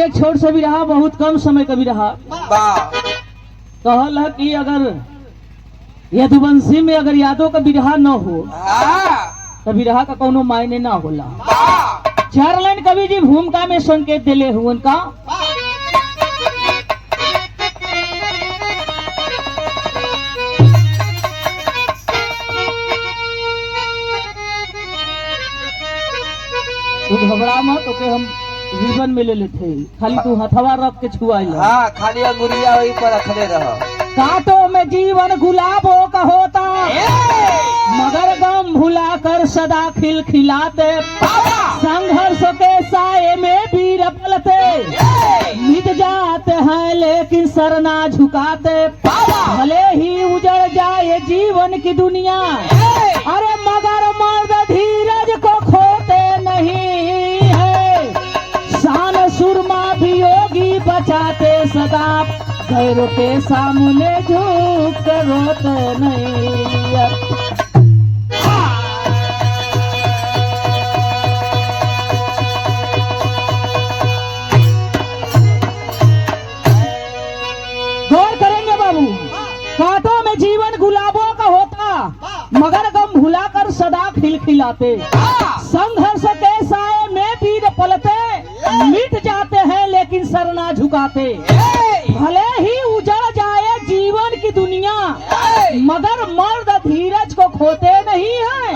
एक छोट से भी रहा, बहुत कम समय का भी रहा। कहल है कि अगर यदुवंशी में अगर यादों का विरहा न हो तो विरहा का कोनो मायने ना होला। 4 लाइन कवि जी भूमिका में संकेत दिले हुए उनका। तू घबरा मत, ओके हम रिबन में ले लेते, खाली तू हथवा रख के छुआई। हाँ, खाली अंगुरिया वही पर रखले रह। कांटों में जीवन गुलाबों का होता, मगर गम भुला कर सदा खिलखिलाते। संघर्ष के साए में वीर पलते, मिट जाते हैं लेकिन सर ना झुकाते। भले ही उजड़ जाए जीवन की दुनिया, अरे मगर मर्द धीरज को खोते नहीं है। शान सुरमा भी योगी बचाते सदा, गैरों के सामने झुक कर रोते नहीं। गौर करेंगे बाबू, कांटों में जीवन गुलाबों का होता, मगर गम भुलाकर सदा खिलखिलाते। संघर्ष के साए में वीर पलते, मिट जाते हैं लेकिन सर ना झुकाते। भले ही उजड़ जाए जीवन की दुनिया, मगर मर्द धीरज को खोते नहीं है।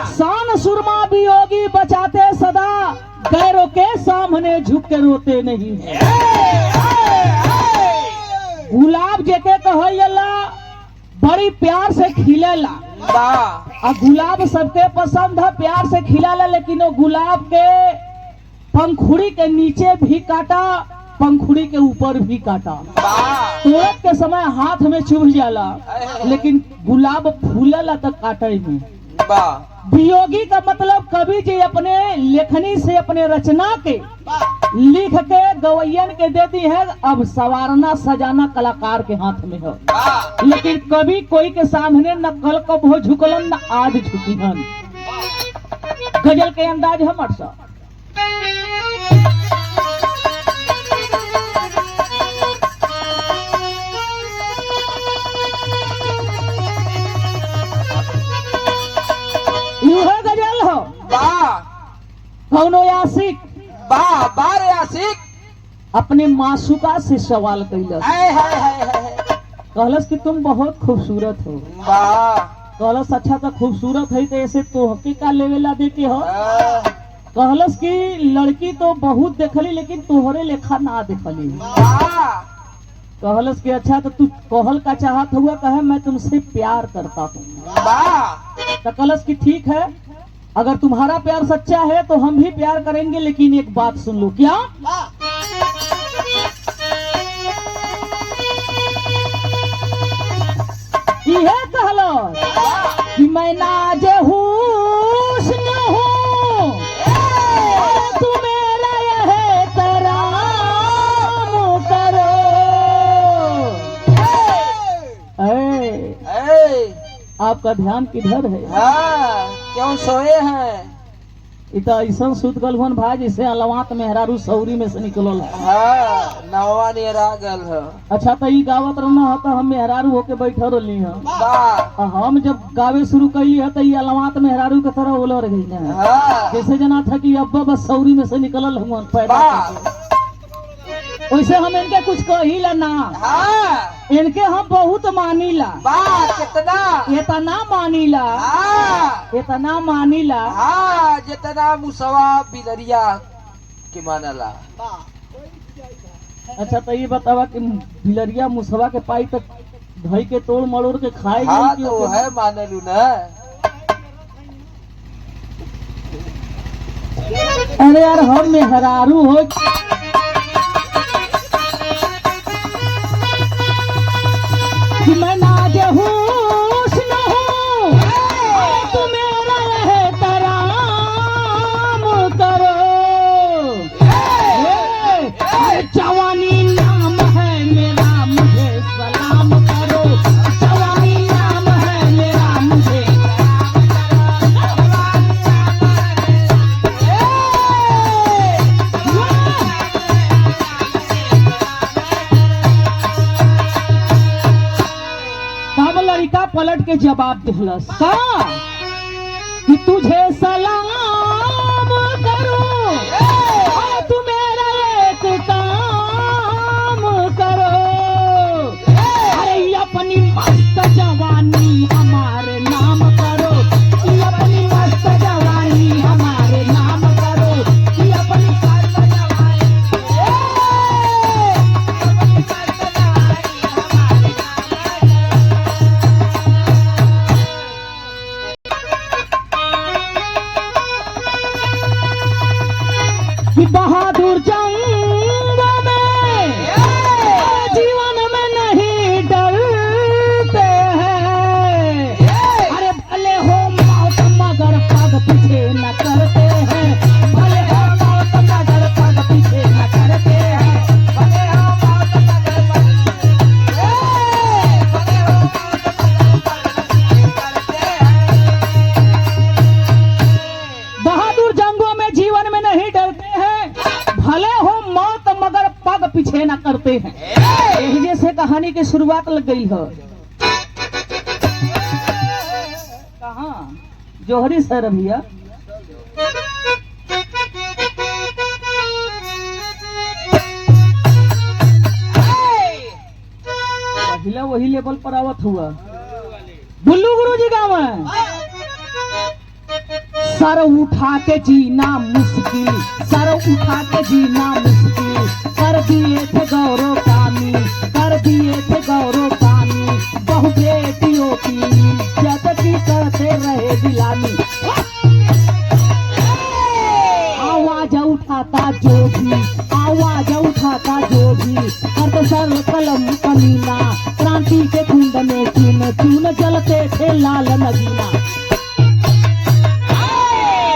शान सुरमा भी योगी बचाते सदा, गैरों के सामने झुक के रोते नहीं है। गुलाब जेके कहला बड़ी प्यार से खिलेला, और गुलाब सबके पसंद है, प्यार से खिलाला, लेकिन वो गुलाब के पंखुड़ी के नीचे भी काटा, पंखुड़ी के ऊपर भी काटा। तोड़त के समय हाथ में चुभ जाला, लेकिन गुलाब फूलला तो काटे में। वियोगी का मतलब कवि जी अपने लेखनी से अपने रचना के लिख के गवैयन के देती है। अब सवारना सजाना कलाकार के हाथ में है, लेकिन कभी कोई के सामने न कल कब हो झुकलन न आज झुकी हन। गजल के अंदाज हमर सा यूं गजल हो। कौनो आशिक बारे आशिक अपने मासूका से सवाल कैलस, कहलस कि तुम बहुत खूबसूरत हो। कहलस अच्छा तो खूबसूरत है तो ऐसे तोहके का लेवेला देके हो। कहलस कि लड़की तो बहुत देखली लेकिन तोहरे लेखा ना देखली। कहलस कि अच्छा तो तू कहल का चाहत हुआ, कहे मैं तुमसे प्यार करता हूँ। तो कहलस कि ठीक है, अगर तुम्हारा प्यार सच्चा है तो हम भी प्यार करेंगे, लेकिन एक बात सुन लो। क्या? यह कहलो कि मैं नाज हुस्न हूँ, तू मेरा यह तराम करो। आपका ध्यान किधर है? क्यों सोए हैं? इतना ऐसा सुत गलभन भाई जिसे अलवात मेहरारू सौरी में से निकलल। नवा नेरा गल है। अच्छा तो ई गावत रहना है तो हम मेहरारू होके बैठल रही हैं। हम जब गावे शुरू कैली है तो ये अलवात मेहरारू के तरह बोल रही है, जैसे जना था कि अब बस सौरी में से निकलल हम पैदा। वैसे हम इनके कुछ कहिला ना, इनके हम बहुत मानीला। कितना इतना मानीला, इतना मानीला जितना मुसवा बिलरिया के मानला। अच्छा तो ये बतावा कि बिलरिया मुसवा के पाई तक धई के तोड़ मड़ोड़ के खाए तो है मानलू ना। अरे यार हम मेहरारू हो कि मैं नाज हुस्न हूँ, तू मेरा यह तराम करो। जवानी नाम है मेरा, मुझे सलाम करो। जवानी नाम है मेरा, मुझे जवाब दिलस का कि तुझे सलाम करो और तू मेरा एक काम करो। अरे अपनी मस्त जवानी हमारे नाम करो, ये अपनी मस्त जवानी हमारे नाम करो, ये अपनी मस्त जवानी कि बहादुर जंगों में जीवन में नहीं डरते हैं। अरे भले हो मौत मगर पग पीछे न करते हैं, भले हो मौत मगर पग पीछे न करते हैं, भले हो मौत मगर पग बहादुर जंगों में जीवन में नहीं डरते हैं, भले हो मौत मगर पग पीछे न करते हैं। यही जैसे कहानी की शुरुआत लग गई है। कहाँ जोहरी सर भैया पहला वही लेवल पर आवत हुआ। बुल्लू गुरुजी गाँव है। सर उठा के जीना मुश्किल, सर उठा के जीना मुश्किल, कर दिए थे गौरव कामी, कर दिए थे गौरव कामी, बहु बेटियों की इज्जत की करते रहे दिलानी। आवाज उठाता जो भी, आवाज उठाता जो भी, कर सर कलम कमीना, क्रांति के कुंड में चून चून जलते थे लाल नगीना।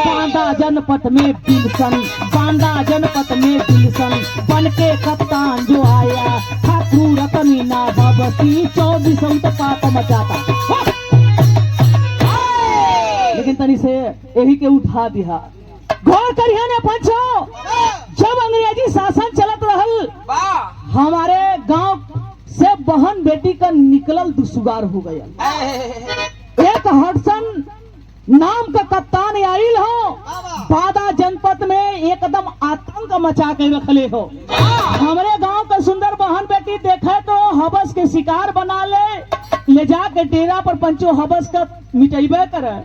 बांदा जनपद में बिल्सन, बांदा जनपद में बिल्सन, बन के कप्तान जो आया था क्रूर कमीना भगवती 24 पाप मचाता। लेकिन तनी से यही के उठा दिया। गौर करिए ने पंचो, जब अंग्रेजी शासन चलत रहल हमारे गांव से बहन बेटी का निकलल दुसुगार हो गया। एक हडसन नाम का कप्तान आइल हो, बादा जनपद में एकदम आतंक मचा के रखले हो। हमारे गांव का सुंदर बहन बेटी देखे तो हबस के शिकार बना ले जाके डेरा पर पंचो हबस का मिटेबे करे,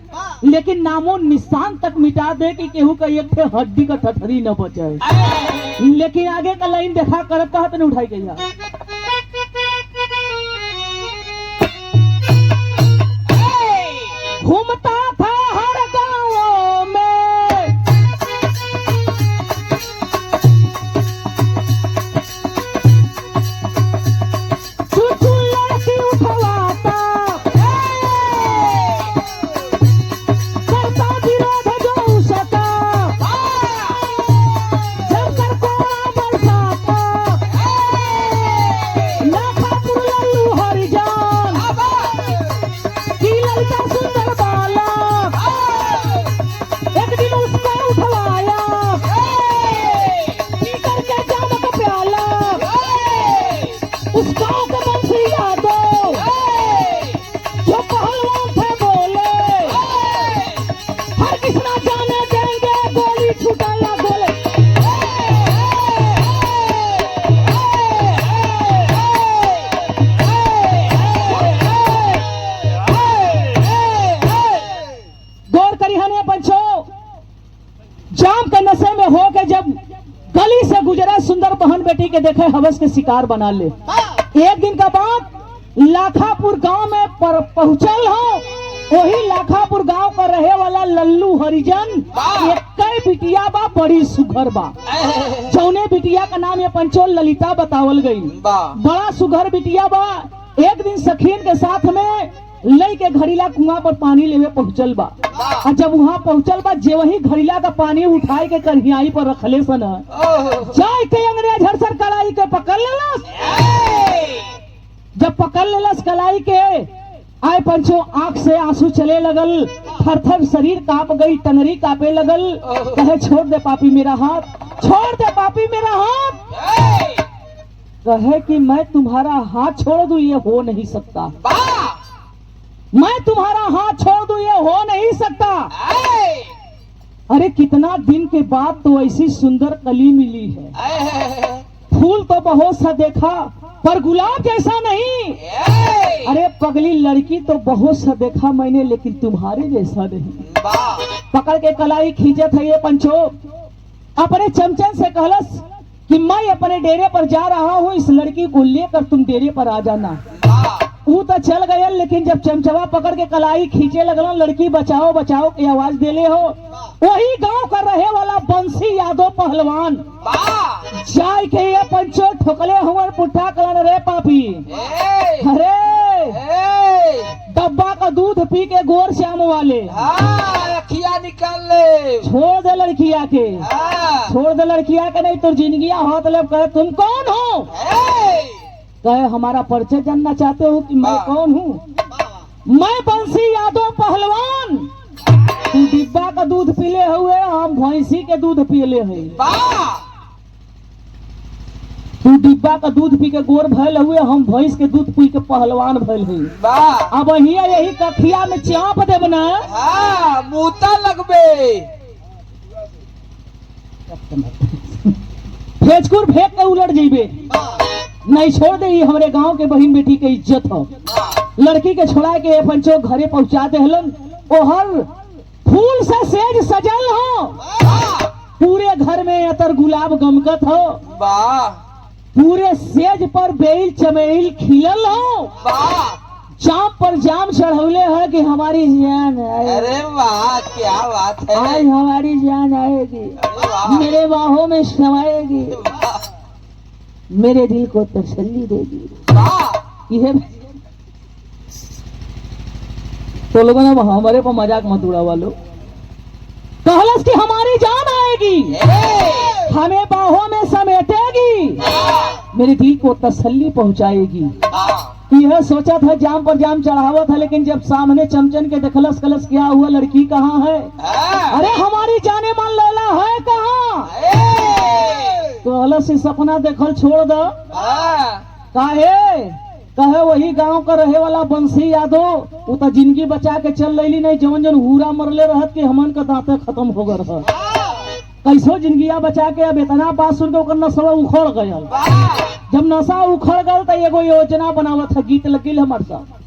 लेकिन नामो निशान तक मिटा दे कि केहू का एक ठे हड्डी का ठठरी न बचे। लेकिन आगे का लाइन देखा करत कहत नहीं उठाई गई। घूमता था हर गांव में, चूचू लड़की उठवाता, करता विरोध जो उसका, जब कर कोड़ा बरसाता, लाखापुर लल्लू हरिजन की ललिता सुंदर बालक, एक दिन उसको उठवाया, पी करके जाम का प्याला, उस गाँव के बंसी यादव जो पहलवान थे बोले, हर किस ना जाने देंगे गोली छुटाया गोले। गौर करी हने पंचो, जाम के नशे में हो के जब गली से गुजरा सुंदर बहन बेटी के देखे हवस के शिकार बना ले। एक दिन का बात लाखापुर गांव में पहुंचल हो। वही लाखापुर गांव का रहे वाला लल्लू हरिजन एक बिटिया बा बड़ी सुघर बा, जौने बिटिया का नाम ये पंचो ललिता बतावल गई। बड़ा सुघर बिटिया बा। एक दिन सखीन के साथ में लई के घड़ीला कुआं पर पानी लेवे पहुंचल बा। और जब वहाँ पहुंचल बा, जे वही घड़ीला का पानी उठाई के कढ़ियाई पर रखले सन, जाय के अंग्रेज हरसर कलाई के पकड़ लेलस। जब पकड़ लेलस कलाई के, आए पंचो आंख से आंसू चले लगल, थर थर शरीर कांप गई, टंगरी कांपे लगल। कहे छोड़ दे पापी मेरा हाथ, छोड़ दे पापी मेरा हाथ। कहे कि मैं तुम्हारा हाथ छोड़ दूं, ये हो नहीं सकता। मैं तुम्हारा हाथ छोड़ दूं, ये हो नहीं सकता। अरे कितना दिन के बाद तो ऐसी सुंदर कली मिली है, फूल तो बहुत सा देखा पर गुलाब जैसा नहीं। अरे पगली लड़की तो बहुत सा देखा मैंने, लेकिन तुम्हारे जैसा नहीं। पकड़ के कलाई खींचे थे ये पंचो, अपने चमचन से कहलस कि मैं अपने डेरे पर जा रहा हूँ, इस लड़की को लेकर तुम डेरे पर आ जाना। वो तो चल गए, लेकिन जब चमचवा पकड़ के कलाई खींचे लगल, लड़की बचाओ बचाओ की आवाज देले हो, वही गांव का रहे वाला बंसी यादव पहलवान जाय के ये पंचो ठोकले हुए पुट्ठा कलन। रे पापी, अरे डब्बा का दूध पी के गोर श्याम वाले रखिया निकाल ले, छोड़ दे लड़किया के, छोड़ दे लड़किया के, नहीं तो जिंदगिया हाथ ले। कहे तुम कौन हो? कहे हमारा परिचय जानना चाहते हो कि मैं कौन हूँ? मैं बंसी यादव पहलवान। तू डिब्बा का दूध पीले हुए, हम भैंसी के दूध पीले हैं। तू डिब्बा का दूध पी के गोर भैल हुए, हम भैंस के दूध पी के पहलवान भैल हैं। अब यही कखिया में चाप देब ना, मूता लगबे, फेचकुर फेंक के उलट जीबे। नहीं छोड़ दे, हमारे गांव के बहन बेटी के इज्जत हो। लड़की के छोड़ा के पंचो घरे पहुंचा दे हलन, ओहर फूल से सेज सजल हो, पूरे घर में अतर गुलाब गमकत हो, पूरे सेज पर बेल चमेल खिलल हो, जाम पर जाम चढ़ौले है कि हमारी जान आए। अरे वाह, क्या बात है, आज हमारी जान आएगी, मेरे बाहों में समाएगी, मेरे दिल को तसल्ली देगी। यह तो लोगों ने हमारे पर मजाक मत उड़ावा लो। कहलस कि हमारी जान आएगी, हमें बाहों में समेटेगी, मेरे दिल को तसल्ली पहुंचाएगी। यह सोचा था जाम पर जाम चढ़ावा था, लेकिन जब सामने चमचन के देखलस, कलस क्या हुआ, लड़की कहाँ है? अरे हमारी जाने मन लैला है कहाँ? तो अलस से सपना देखल छोड़ दो। काहे? कहे वही गांव का रहे वाला बंसी यादव, वो तो जिंदगी बचा के चल रही नहीं, जवन जन हुरा मरले रहत कि हमन का दांते खत्म हो गए रह। कैसो जिंदगिया बचा के अब इतना बात सुन के ओकर नशा उखड़ गयल। जब नशा उखड़ गल तो एगो योजना बनावत है, गीत लगिल हमारे साथ।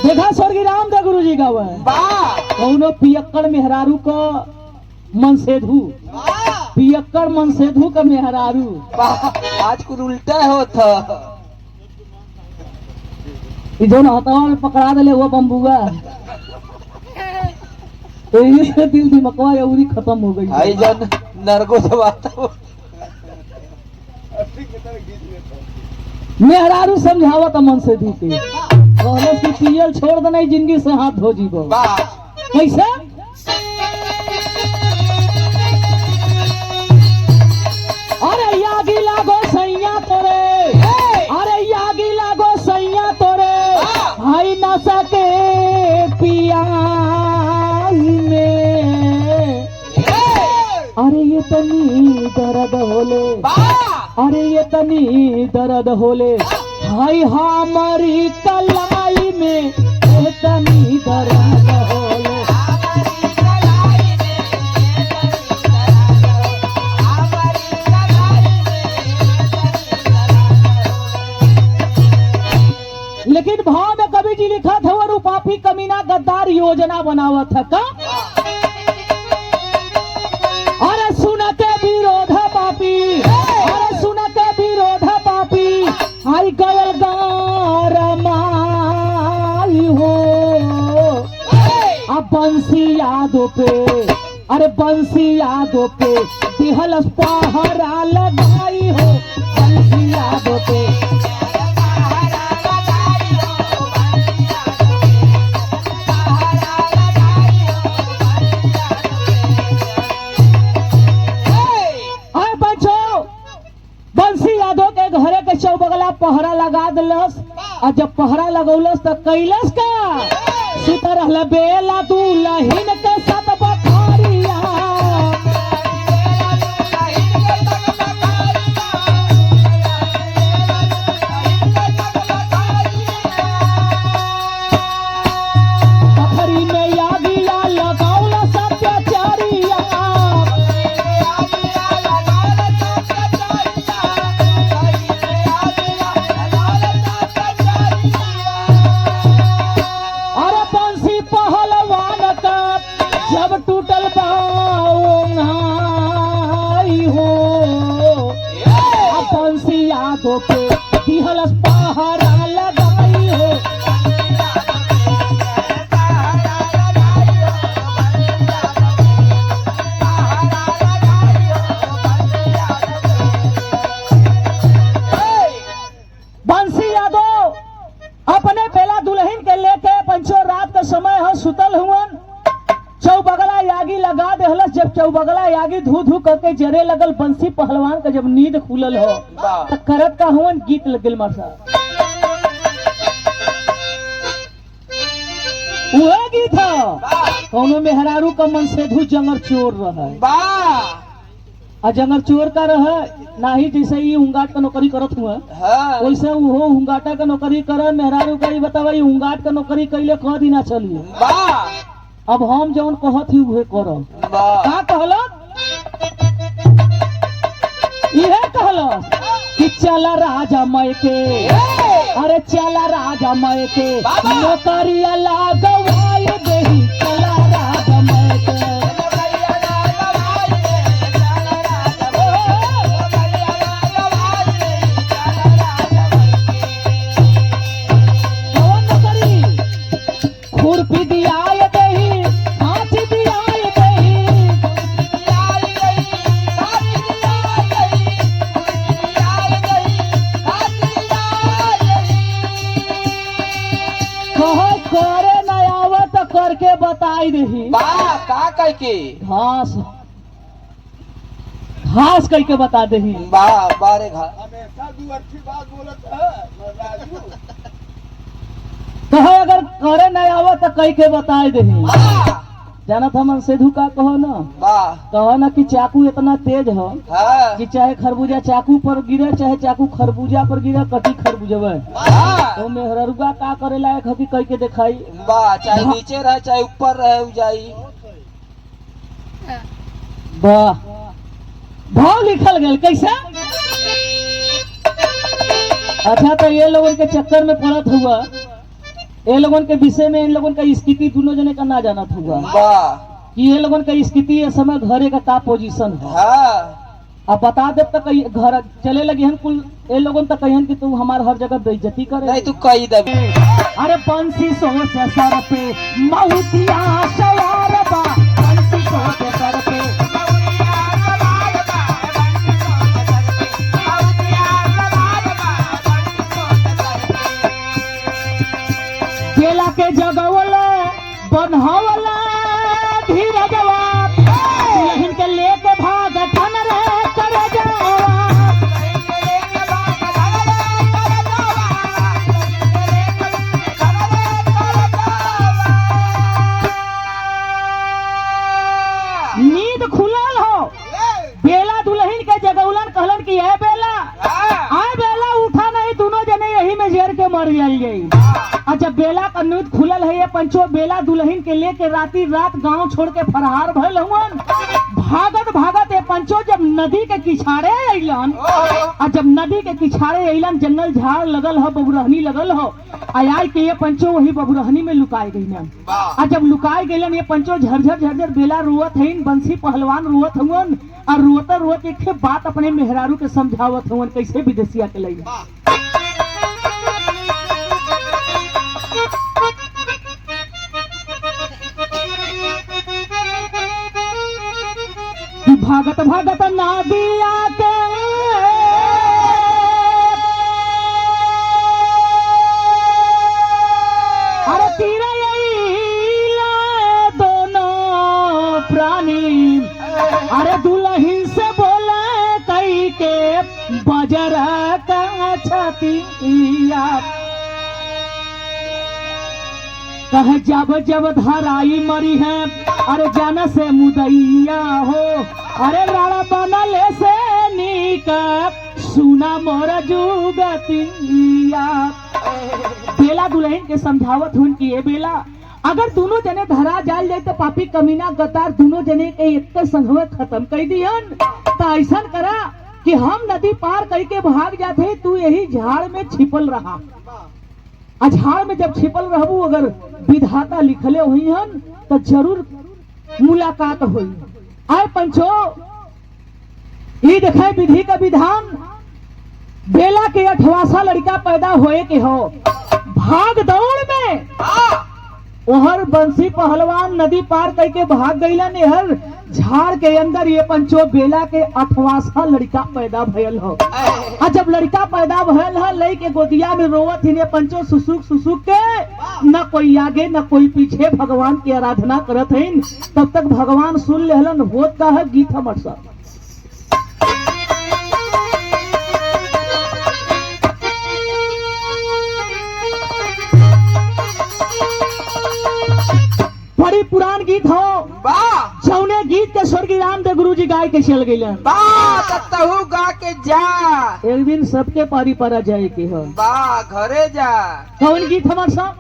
देखा स्वर्गीय रामदेव गुरु जी गावे, कौनो पियक्कड़ मेहरारू का मनसेधु, पियक्कड़ मनसेधु का मेहरारू। आज कुछ उल्टा होता, दोनों हथवा में पकड़ा दे वो बम्बुआ, तो ये दिल दिमकवा उरी खत्म हो गई। आई जन नरगो दबाता मेहरारू समझावत मनसेधु के, कहले कि पियल छोड़ देना, जिंदगी से हाथ धो जीवो। कैसे? अरे यागी लागो सैया तोरे, अरे यागी लागो सैया तोरे, भाई ना सके पियाई में। अरे ये तनी दर्द होले, अरे ये तनी दर्द होले, भाई हमारी कलाई में ये तनी दर्द होले। लेकिन भाव में कवि जी लिखा था, वो रूपापी कमीना गद्दार योजना बनावा था का। अरे सुन के विरोध पापी, अरे सुन के विरोध पापी, आई गयल गारमाई हो। अब बंसी यादों पे, अरे बंसी यादों पे दिहलस पहरा लगाई हो, बंसी यादों पे। घरे के चौबगला पहरा लगा दिलस, और जब पहरा लगौलस तो कैलस का सुत रहल बेला दुलहिन के साथ बखारिया पथरी में यागिया लगाउल सत्याचारिया अरे बंसी पहलवान का जब टूटल बाई हो बंसी यादों पे दिहल पहरा लगाई हो बंसी यादव अपने बेला दुल्हन के लेके पंचो रात का समय हो सुतल हुवन चौबगला यागी लगा देहलस जब चौबगला यागी धू धू करके जरे लगल बंसी पहलवान का जब नींद खुलल हो तो करत का हुवन गीत लगल मासा वह गीत हो कौनो मेहरारू का मन से धू जंगर चोर रहा आ जंगर चोर का रहा नाही जैसे ही उंगाट का नौकरी करत हुआ वैसे वो हुंगाटा का नौकरी करे मेहरारू का बतावा हुंगाट का नौकरी कैले कह दिना चलिए अब हम जौन कहत ही उहे करब का कहल इहे कहल कि चला राजा मय के अरे चला राजा मय के नौकरिया लागवाई देही चला राजा मय के खुरपी दियाय देही हाथी दियाय देही कहो करे न आवत करके बताई देही का कह के घास घास कह के बता देही बारे घा कहो अगर करे न आवत तो कह के बताई देही जानत हमन सेधु का कहो ना कहो ना कि चाकू इतना तेज हो कि चाहे खरबूजा चाकू पर गिरे चाहे चाकू खरबूजा पर गिरे कटी खरबूजवे तो मेहररुआ का करे लायक हकी कह के दिखाई चाहे नीचे रहे चाहे ऊपर रहे जाई वाह भाव लिखल गया कैसे अच्छा तो ये लोगों के चक्कर में पड़त हुआ ये लोगन के विषय में इन लोगन का स्थिति दोनों जने का ना जानत हुआ कि ये लोगन का स्थिति इस समय घरे का पोजीशन है अब बता दे तो कहीं घर चले लगे हम कुल ये लोगन तो कहीं कि तू हमारे हर जगह बेइज्जती करे नहीं तू कही दे अरे बंसी सोच सर पे मऊतिया सवार बा बंसी सोच सर पे केला के जगवला बनहवला धीरजवा लेकिन के लेके भाग थन रे कर जावा नींद खुलल हो बेला दुल्हन के जगौलन कहलन कि ए बेला आए बेला उठा नहीं दोनों जने यही में जेर के मर जाइए और जब बेला का नींद खुलल है ये पंचो बेला दुल्हन के लेके राती रात गांव छोड़ के फरार भइल हुवन भागत भागत ये पंचो जब नदी के किछारे अइलन और जब नदी के किछारे अइलन जंगल झाड़ लगल हो बबुरहनी लगल हो आय के ये पंचो वही बबुरहनी में लुकाए गइलन और जब लुकाए गइलन ये पंचो झरझर झरझर बेला रोवत हइन बंसी पहलवान रोवत हुवन और रोता रोत एक बात अपने मेहरारू के समझावत हुवन कैसे विदेशिया के लई भागत भागत नदिया के अरे तीरे दोनों प्राणी अरे दुल्हन से बोले कई के बजर का छतिया कहे जब जब धराई मरी है अरे जाना से मुदैया हो अरे राणा बनले से नीक सुना मोर जुगतिया। बेला दुल्हन के समझावत हुन कि ये बेला अगर दोनों जने धरा जाल जाए तो पापी कमीना गतार दोनों जने के एक संघवे खत्म कर दिहन। तो ऐसा करा कि हम नदी पार करके भाग जाते तू यही झाड़ में छिपल रहा। झाड़ में जब छिपल रहबू अगर विधाता लिखले हुई हन तो जरूर मुलाकात हुई। आए पंचो ये देखे विधि का विधान बेला के 8वां लड़का पैदा होए के हो भाग दौड़ में ओहर बंसी पहलवान नदी पार करके भाग गईला नेहर झाड़ के अंदर ये पंचो बेला के 8वां लड़का पैदा भयल हो। और जब लड़का पैदा भयल है लई के गोदिया में रोवत ही ने पंचो सुसुक सुसुक के न कोई आगे न कोई पीछे भगवान की आराधना करत हईन। तब तक भगवान सुन लेहलन होत का है गीत हमर सब। बड़ी पुरान गीत हो जौने गीत के स्वर्गीय रामदेव गुरु जी गाय के चल गए गा के जा एक दिन सबके पारी परा जाए के हो घरे जा। कौन गीत हमार सब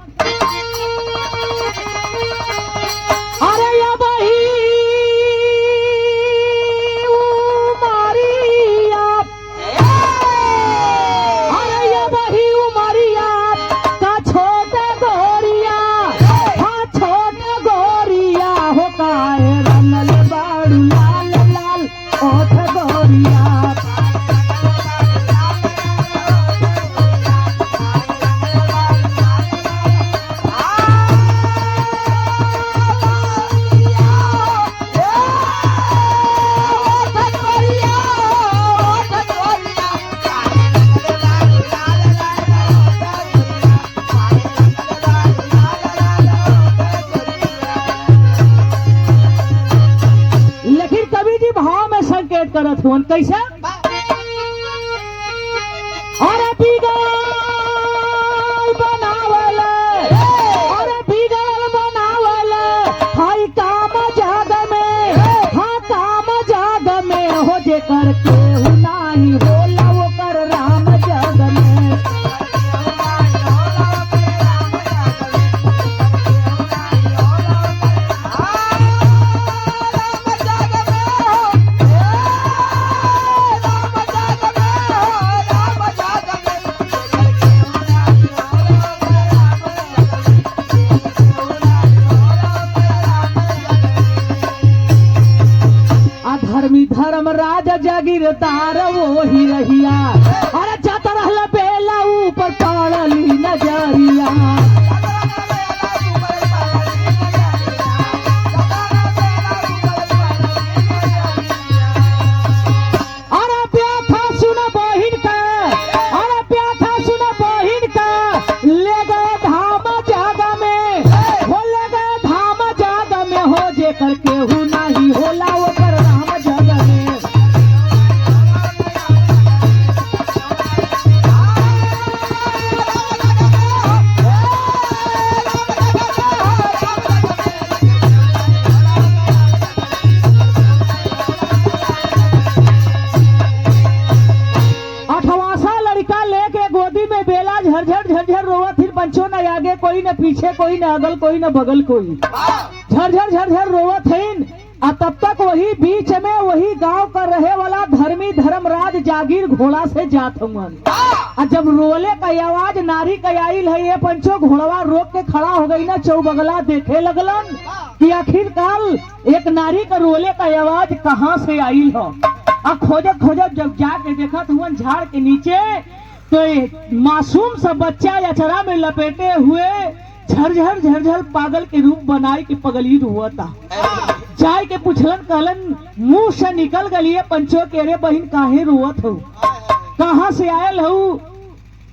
अरे या बही उमरिया अरे या बही उमरिया का छोटा गोरिया हाँ छोटा गोरिया हो काए रंगल बाड़ू लाल लाल ओठ गोरिया। करत हुन कैसे अरे बिगड़ बनावले अरे बिगड़ बनावले हाय काम जाग में हाँ काम जाग में हो जे करके नाही होला वो कर राम जग में। धर्मराज जागीरदार वो ही रहिया अरे जाता रहला बेला ऊपर पड़ली नजरिया। अरे प्याथा सुन बहिन का अरे प्याथा सुन बहिन का ले गए धाम जागा में हो ले गए धाम जागा में हो जे करके हूँ नहीं होला वो कर राम जग में। झरझर रोवत फिर पंचो न आगे कोई न पीछे कोई न अगल कोई न बगल कोई झरझर झरझर रोवत है। तब तक वही बीच में वही गांव का रहे वाला धर्मी धर्मराज जागीर घोड़ा से जात हुआ। जब रोले का आवाज नारी का आइल है ये पंचो घोड़वा रोक के खड़ा हो गई ना चौबगला देखे लगलन कि आखिरकार एक नारी का रोले का आवाज कहाँ से आइल हो। खोजत खोजत जब जाके देखा हुआ झाड़ के नीचे तो मासूम सा बच्चा अचरा में लपेटे हुए झरझर झरझर पागल के रूप बनाए के पगली हुआ था। जाय के पूछलन कहलन मुंह से निकल गलिए पंचो के अरे बहन काहे रोवत हो कहाँ से आयल हो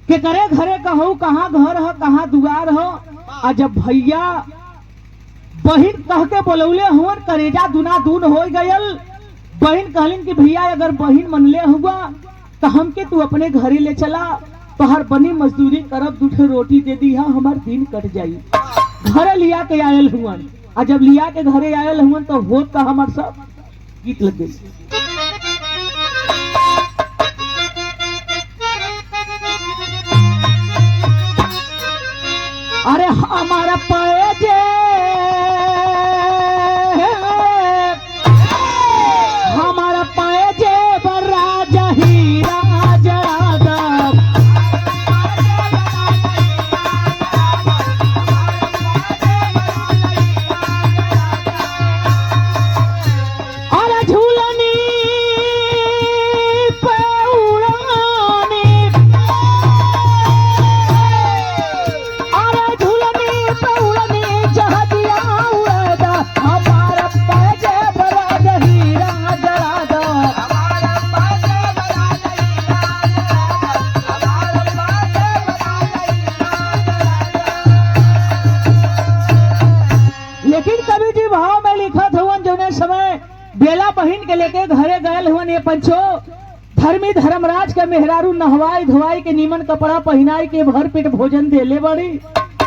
के करे घरे कहू कहाँ घर हो कहाँ दुआर हो। जब भैया बहन कह के बोलौले हुआ करेजा दुना दून हो गयल। बहन कहलिन कि भैया अगर बहन मनले हुआ तो हमके तू अपने घरे ले चला तो हर बनी मजदूरी करब दूठे रोटी दे दी हमार दिन कट जाई। घरे लिया के आयल हुअन। आ जब लिया के घरे आयल हुअन तो होत का हमार सब गीत लग गई। अरे हमारा पैजे हमारा पैजे बर्रा जहीरा जड़ा अरे झूलनी पे उड़ानी अरे झूलनी पे उड़ानी जहाजिया उड़ादा हमारा पैजे बड़ा जहीरा जड़ा दो। लेकिन कवि जी भाव में लिखत हुवन जौने समय बेला बहिन के लेके घरे गयल हुवन ये पंचो धर्मी धर्मराज के मेहरारू नहवाई धुआई के नीमन कपड़ा पहनाई के भर पेट भोजन देले बड़ी।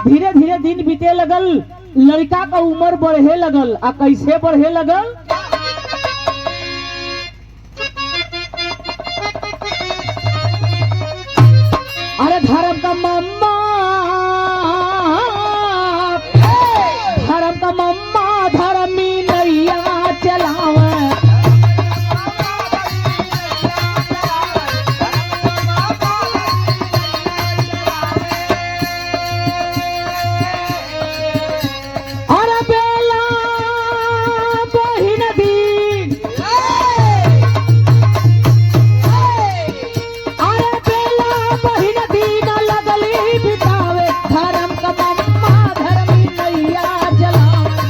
धीरे धीरे दिन बीते लगल, लड़का का उम्र बढ़े लगल। आ कैसे बढ़े लगल? अरे धर्म का मम्मा धर्मी नैया चलावे अरे बेला बहिन दी अरे बेला बहिन दी न लगली बितावे धर्म का मम्मा धर्मी नैया चलावे।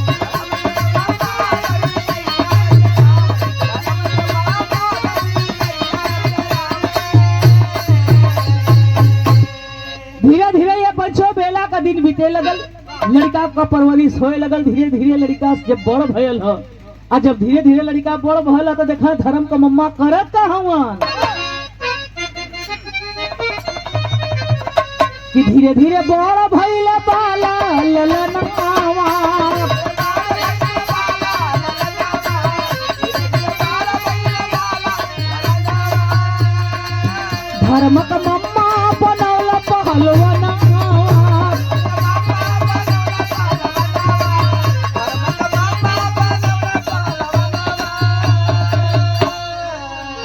धीरे धीरे ये पंचो बेला का दिन बीते लगल, लड़का का परवरिश होए लगल। धीरे धीरे लड़का जब बड़ भयल ह आ जब धीरे धीरे लड़का बड़ भयल ह तो देखा धर्म का मम्मा करत का हवन कि धीरे धीरे बड़ भइल बाला ललनावा धर्म का मम्मा बनौल पहलवाना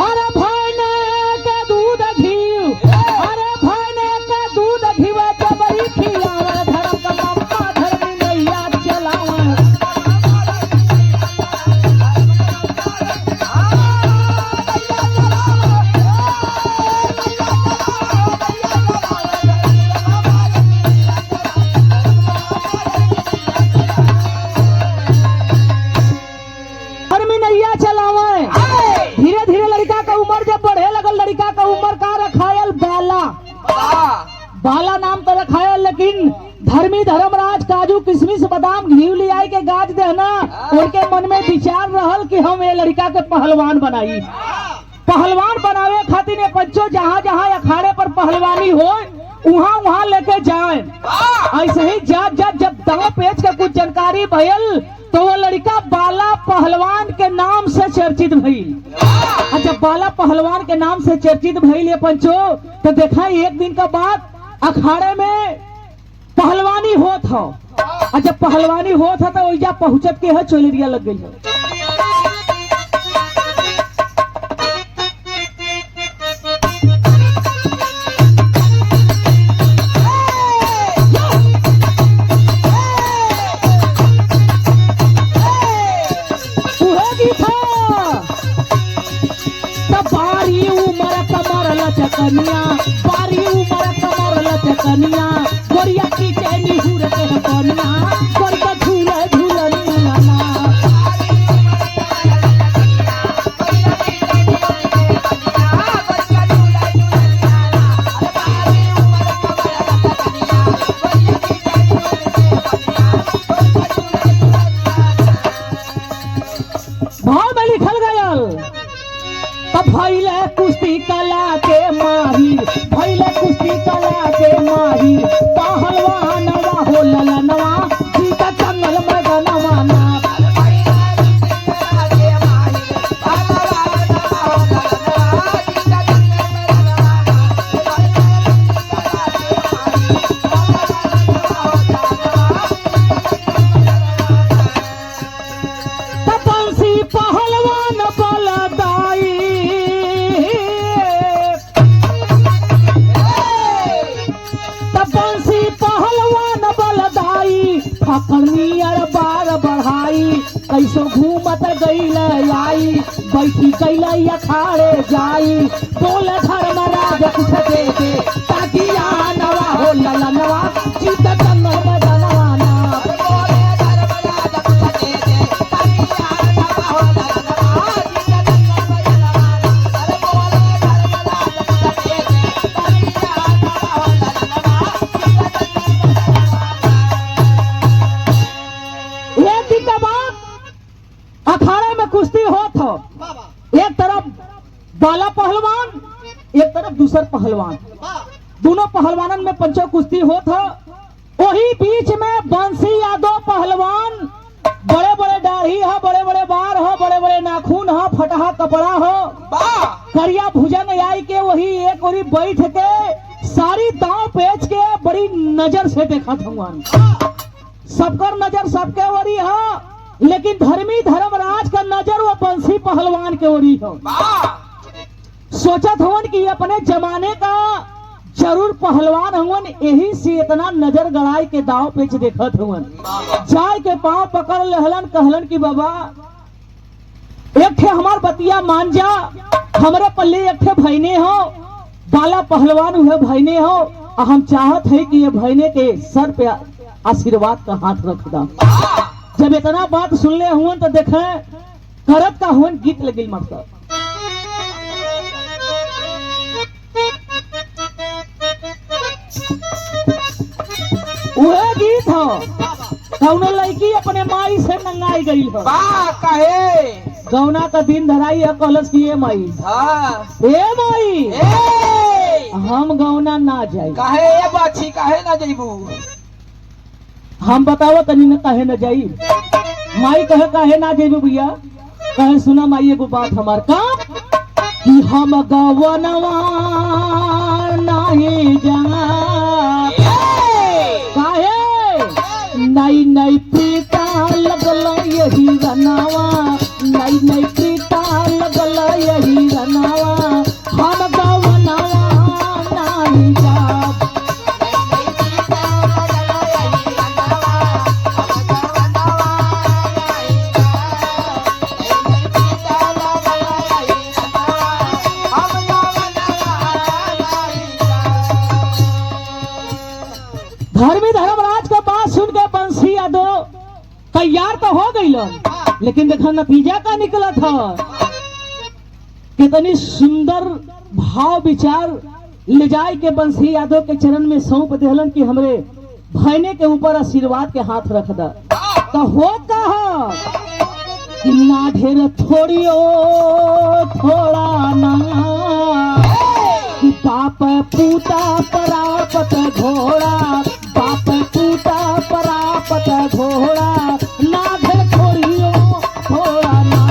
अरे भैने के दूध घी अरे भैने के दूध घीवा जबरी खिलावे धर्म का मम्मा धर्मी नैया चलावे। धर्मी नैया चलावे। धीरे धीरे लड़का का उम्र जब बढ़े लगल, लड़का का उम्र का रखायल बाला बाला नाम तो रखायल। लेकिन धर्मी धर्मराज काजू किशमिश बादाम घी ले आई के गाज देना उनके मन में विचार रहल कि हम ये लड़का के पहलवान बनाई। पहलवान बनावे खातिर ये पंचो जहाँ जहाँ अखाड़े पर पहलवानी हो वहाँ वहाँ लेके जाए। ऐसे ही जब जब जब दांव पेच का कुछ जानकारी भयल तो वो लड़का बाला पहलवान के नाम से चर्चित भइल। जब बाला पहलवान के नाम से चर्चित भइल ये पंचो तो देखा एक दिन का बाद अखाड़े में पहलवानी होत हो। और जब पहलवानी होत है तो वही पहुंचत के है चोलेरिया लग गई है। बारी उमर कमर लचकनिया बारी उमर कमर लचकनिया गोरिया की चैनी हुर के कनिया गोरिया झूले झूलनी लाना। भाव में लिखल गयल तब भैले कुश्ती कला के माहिर भैले कुश्ती कला के माहिर पहलवान हो ललनवा देखा करनी अर बार बढ़ाई कैसो घूमत गईल आई बैठी गईल अखाड़े जाई बोले धर्म राज कुछ दे दे ताकि यहाँ नवा हो ललनवा चित जन्म बदनवाना अखाड़े में कुश्ती होत हो एक तरफ बाला पहलवान एक तरफ दूसर पहलवान दोनों पहलवानन में पंचो कुश्ती होत हो वही बीच में बंसी यादव पहलवान बड़े बड़े दाढ़ी हो बड़े बड़े बार हो बड़े बड़े नाखून हो फटहा कपड़ा हो करिया भुजंग आई के वही एक ओरी बैठ के सारी दांव पेच के बड़ी नजर से देखा भगवान सबकर नजर सबके ओरी हो लेकिन धर्मी धर्मराज का नजर वो बंसी पहलवान के ओरी हो सोचत हवन कि अपने जमाने का जरूर पहलवान हवन यही से इतना नजर गड़ाई के दाव पेच देखत हवन जाय के पांव पकड़ लहलन कहलन कि बाबा एक ठे हमार बतिया मान जा हमरे पल्ले एक ठे भैने हो बाला पहलवान हुए भैने हो हम चाहत है कि ये भैने के सर पे आशीर्वाद का हाथ रख दा जब इतना बात सुन ले हुन तो देखे करत का हुन गीत लगिल मतलब वह गीत हो कौनो लड़की अपने माई से नंगाई गई हो कहे गौना का दिन धराई है कलश की ए माई ए माई हम गौना ना जाई कहे बाछी कहे ना जइबू हम बताओ तनी न कहे न जाई माई कहे ना जेबू भैया कहे सुना माई एगो बात हमार का कि हम गवनवा नहीं जा काहे नई नई पीता लगल यही रनावा नई नई पीता लगल यही रनावा हम गवनवा नहीं जा धर्मी धर्मराज का बात सुन के बंसी यादव तैयार तो हो गई लेकिन देखा नतीजा का निकला था कितनी सुंदर भाव विचार ले जाए के बंसी यादव के चरण में सौंप देहलन कि हमरे भैने के ऊपर आशीर्वाद के हाथ रख दा तो हो कहा कि ना ढेर थोड़ी थोड़ा ना कि बाप पूता परापत घोड़ा बाप पूता परापत घोड़ा ना ढेर थोड़ी थोड़ा ना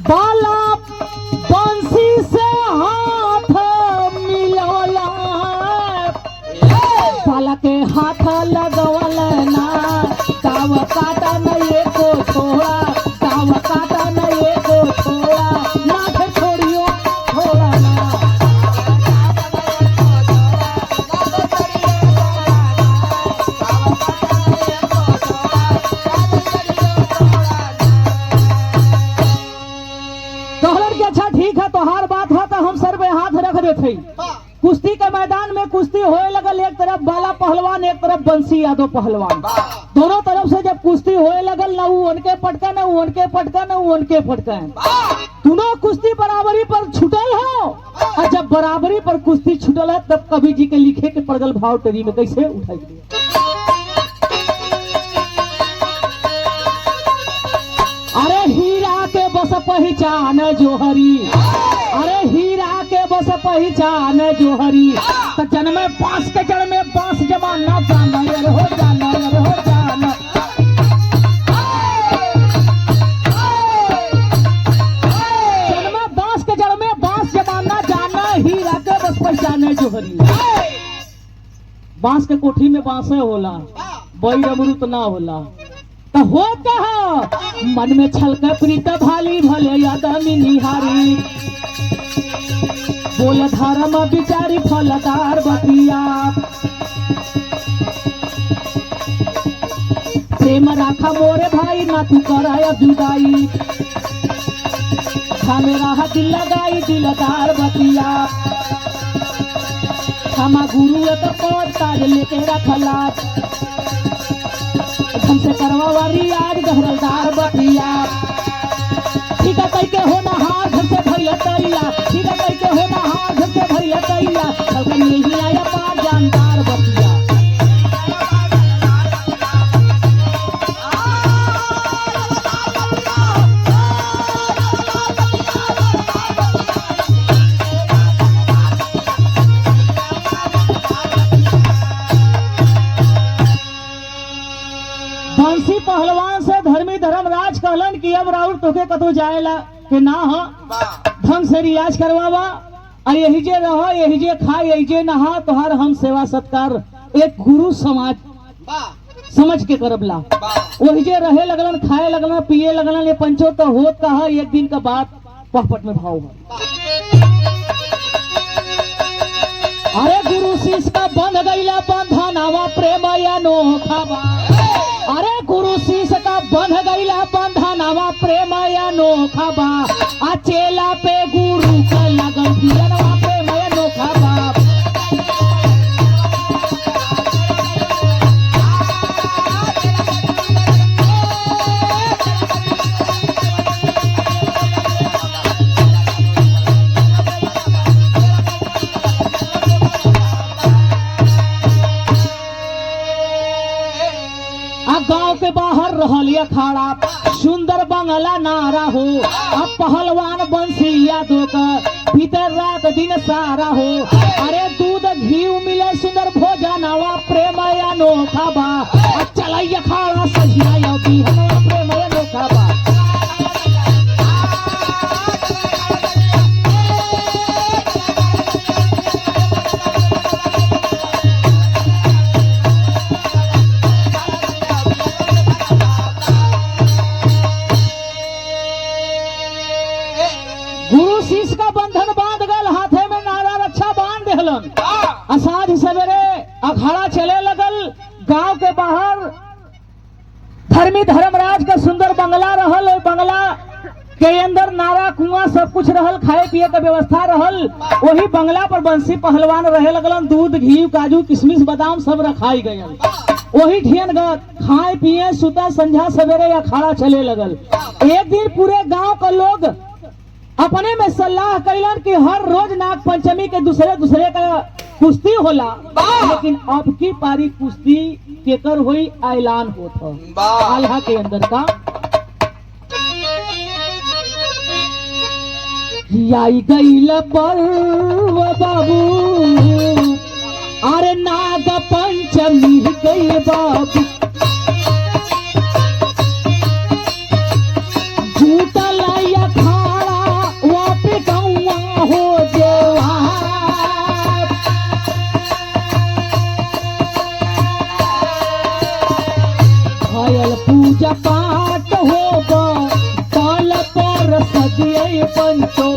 बाला बंसी से हाथ मिलौला बाला के हाथ लगवल ना दाव काटा न एको छोड़ा दाव काटा न एको छोड़ा नाथ छोड़ियो छोड़ा ना कहलन कि अच्छा ठीक है तोहार बात है तो हम सर पे हाथ रख देते कुश्ती के मैदान में कुश्ती होए लगल एक तरफ बाला पहलवान एक तरफ बंसी यादव पहलवान दोनों तरफ से जब कुश्ती होए लगल ना वो उनके पटका ना वो उनके पटका ना वो उनके पटका दोनों कुश्ती बराबरी पर छुटल हो और जब बराबरी पर कुश्ती छुटल है तब कवि जी के लिखे के पड़गल भाव टेरी में कैसे उठाई दिया अरे हीरा के बस पहचान जोहरी अरे हीरा के बस पहचान जोहरी तो जन्म में बांस के जड़ में बांस जमाना जाना हो जाना हो जाना जन्म बांस के जड़ में बांस जमाना जाना हीरा के बस पहचान जोहरी बांस के कोठी में बांसे होला बैर अमृत ना होला तो हो कहा मन में छलक प्रीत भाली भले यादमी निहारी बोल धर्म बिचारी फलदार बतिया प्रेम राखा मोरे भाई ना तू कराया जुदाई मेरा दिल लगाई दिलदार बतिया क्षमा गुरु एक पद ताज लेके रखला हमसे करवावारी आज गहरदार बतिया ठीक है कह के होना हार घर से भैया तैया ठीक है कह के होना हार घर से भैया तैया कल नहीं आया पार जानदार बतिया बंसी पहलवान से धर्मी धर्मराज कहलन कि अब राउर तोके कतो जाएला के ना हो ढंग से रियाज करवावा और यही जे रहो यही जे खा यही जे नहा तोहर हम सेवा सत्कार एक गुरु समाज समझ के करबला वही जे रहे लगलन खाए लगलन पिए लगलन ये पंचो तो होत कहा एक दिन का बात पहपट में भाव अरे गुरु शिष्य का बंध गईला बंधनावा प्रेम अनोखा बा अरे गुरु शिष्य का बंध गईला बंधनावा प्रेम अनोखा बा आ चेला पे गुरु का लगन पियनवा प्रेम अनोखा बा गांव के बाहर रहल अखाड़ा सुंदर बंगला नारा हो अब पहलवान बंसिया दो भीतर रात दिन सारा हो अरे दूध घी मिले सुंदर भोजनवा प्रेम अनोखा बा चल अखाड़ा सजिया प्रेम अनोखा बा शिष्य का बंधन बांध गल हाथे में नारा रक्षा बांध देहलन असाध सवेरे अखाड़ा चले लगल गांव के बाहर धर्मी धर्मराज का सुंदर बंगला रहल और बंगला के अंदर नारा कुआं सब कुछ रहल खाए पिए का व्यवस्था रहल वही बंगला पर बंसी पहलवान रहे लगलन दूध घी काजू किशमिश बादाम सब रखाई गयल वही ढियन खाए पिए सुता संध्या सवेरे अखाड़ा चले लगल एक दिन पूरे गांव का लोग अपने में सलाह कैलन कि हर रोज नाग पंचमी के दूसरे का कुश्ती होला लेकिन अब की पारी कुश्ती केकर हुई ऐलान होता आल्हा के अंदर का आई गईल पर्व बाबू अरे नाग पंचमी गई बाबू झूठा लाया हो भयल पूजा पाठ हो काल पर सदिये पंचो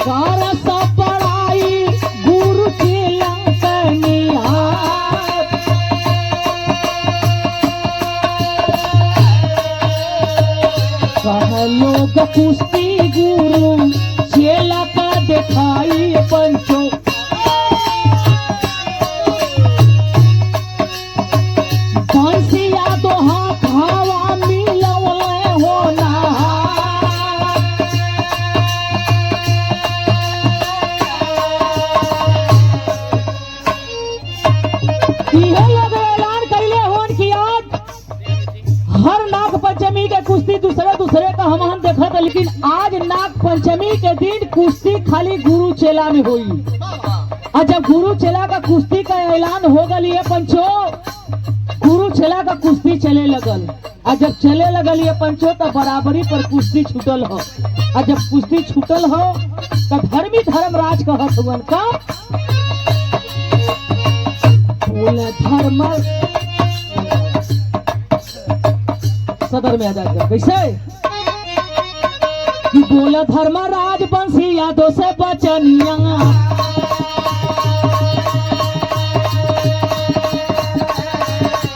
सारा सब पढ़ाई गुरु चेला लोग कुश्ती गुरु चेला का दिखाई पंचो बंसिया दो हाथ हवा मिलवले होना इहे लोग ऐलान कैले होन कि आज हर नाग पंचमी के कुश्ती दूसरे का हम देखा था लेकिन आज नाग पंचमी के दिन कुश्ती खाली गुरु चेला में हुई और जब गुरु चेला का कुश्ती का ऐलान हो गल ये पंचो गुरु चेला का कुश्ती चले लगल और जब चले लगल ये पंचो तो बराबरी पर कुश्ती छूटल हो और जब कुश्ती छूटल हो तो धर्मी धर्मराज कहत हुआ का बोल धर्म सदर में आ जाकर कैसे कि बोल धर्मराज बंसी यादों से बचनिया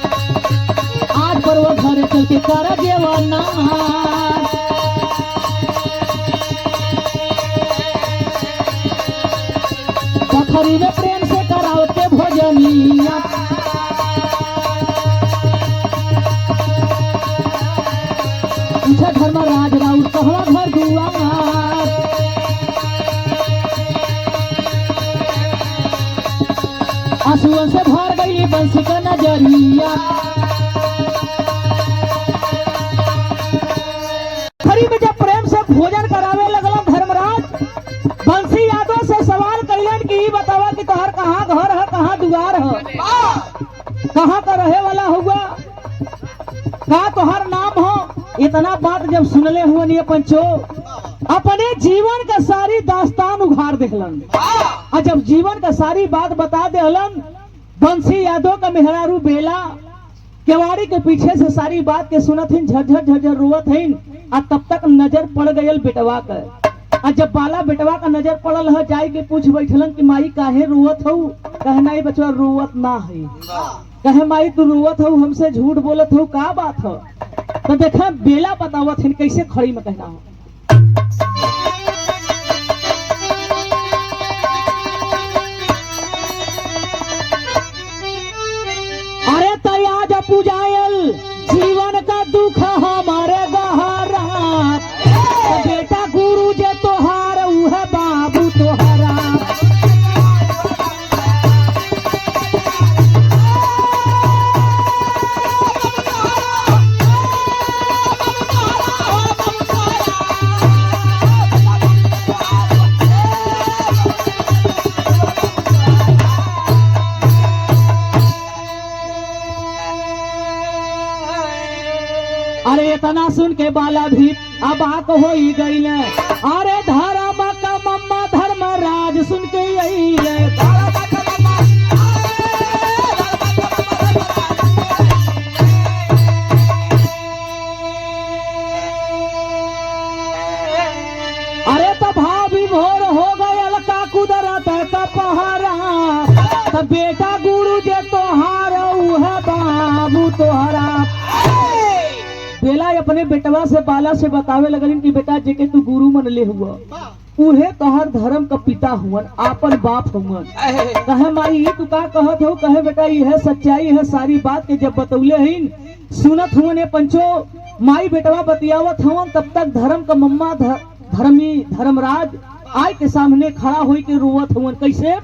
आज पर वो घर चल के कर जेवाना पथरी में प्रेम से कराओ के भोजनिया पूछा धर्मराज राउत कहवा घर दुआर आंसुओं से भर गई बंसी का नजरिया खरी में जब प्रेम से भोजन करावे लगलन धर्मराज बंसी यादव से सवाल कइलन कि ई बतावा कि तोहर कहाँ घर है कहाँ दुआर है कहाँ का रहे वाला हुआ का तोहर नाम हो इतना बात जब सुनले हुआ ये पंचो अपने जीवन का सारी दास्तान उघाड़ देहलन और जब जीवन का सारी बात बता देहलन बंसी यादव का मेहरारू बेला केवाड़ी के पीछे से सारी बात के सुनत हिन झरझर झरझर रोवत हिन और तब तक नजर पड़ गयल बेटवा का और जब बाला बेटवा का नजर पड़ल है जाई के पूछ बैठलन कि माई काहे रोवत हो कहे नहीं बचवा रोवत ना है कहे माई तू रोवत हो हमसे झूठ बोलत हो का बात हो तो देखा बेला बतावत हिन कैसे खड़ी में कहना हो अरे तयाज पूजायल जीवन का दुख हमारे गहरा तो बेटा गुरु जे तोहार उह बाबू तोहरा अरे इतना सुन के बाला भी अब आक हो ही गई ने अरे धर्म का मम्मा धर्मराज सुन के यही अरे तो भाभी भोर हो गयल का कुदरत का पहारा तो बेटा गुरु जे तोहार उह बाबू तोहरा बेला अपने बेटवा से बाला से बतावे लगलिन कि बेटा जेके तू गुरु मन ले हुआ उहे तोहर धर्म का पिता हुवन आपन बाप हुवन कहे माई तू का कहत हो कहे बेटा यह सच्चाई है सारी बात के जब बतौले हिन सुनत हुवन पंचो माई बेटवा बतियावत हुवन तब तक धर्म का मम्मा धर्मी धर्मराज आय के सामने खड़ा होई के रोवत हुवन कैसे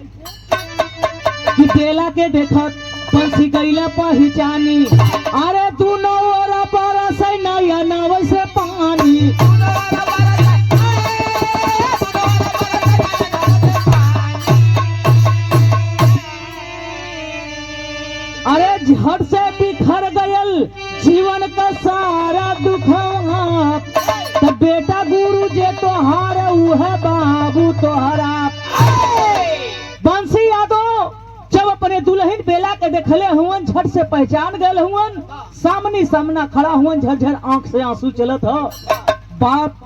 कि बेला के देखत बंसी गईला पहचानी अरे दोनों ओर बरस नया नाव से पानी अरे झट से बिखर गयल जीवन का सारा दुख तो बेटा गुरु जे तोहार उह बाबू तोहरा बंसी यादव जब अपने दुल्हन बेला के देखले हुवन झट से पहचान गए हुवन सामने सामना खड़ा हुवन झरझर आंख से आंसू चलत हो बाप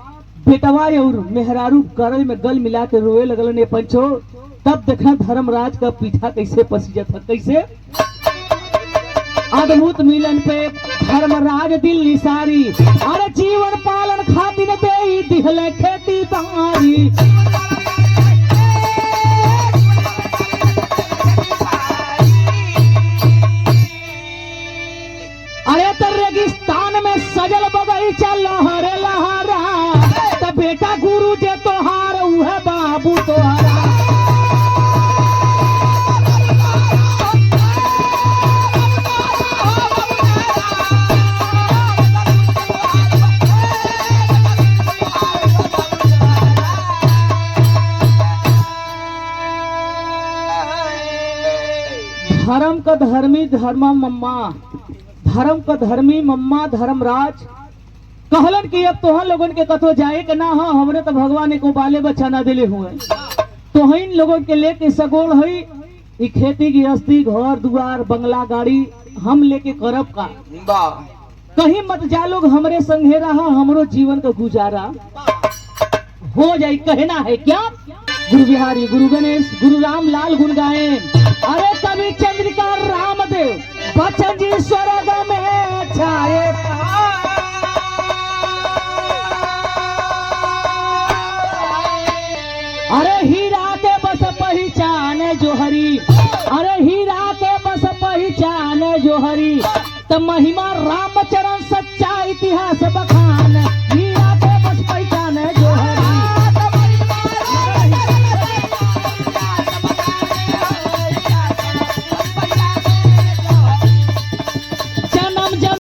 बेटवा और मेहरारू करल में गल मिला के रोए लगल ने पंचो तब देखा धर्मराज का पीठा कैसे पसीजत है कैसे अद्भुत मिलन पे धर्मराज दिल निसारी अरे जीवन पालन खातिर दे दिहले खेती बारी अरे तो रेगिस्तान में सजल बगीचा लहरे लहरा तो बेटा गुरु जे तोहार उह बाबू तोहरा धर्म का धर्मी धर्मा मम्मा धर्म का धर्मी मम्मा धर्मराज कहलन कि अब तोहन लोगन के कतो जाए के ना हो हमरे तो भगवान को बाले बच्चा ना दिले हुए तोहन लोगन के लेके सगोल हुई ई खेती गृहस्थी घर दुआर बंगला गाड़ी हम लेके करब का? वाह कहीं मत जा लोग, हमरे संगे रहा, हमरो जीवन का गुजारा हो जाए। कहना है क्या? गुरु बिहारी, गुरु गणेश, गुरु रामलाल गुण गाए। अरे कवि चंद्रिका रामदेव बच्चन जी स्वर्ग में छाए। अरे हीरा के बस पहचाने जो हरी, अरे हीरा के बस पहचाने जो हरी, तो महिमा रामचरण सच्चा इतिहास बखा।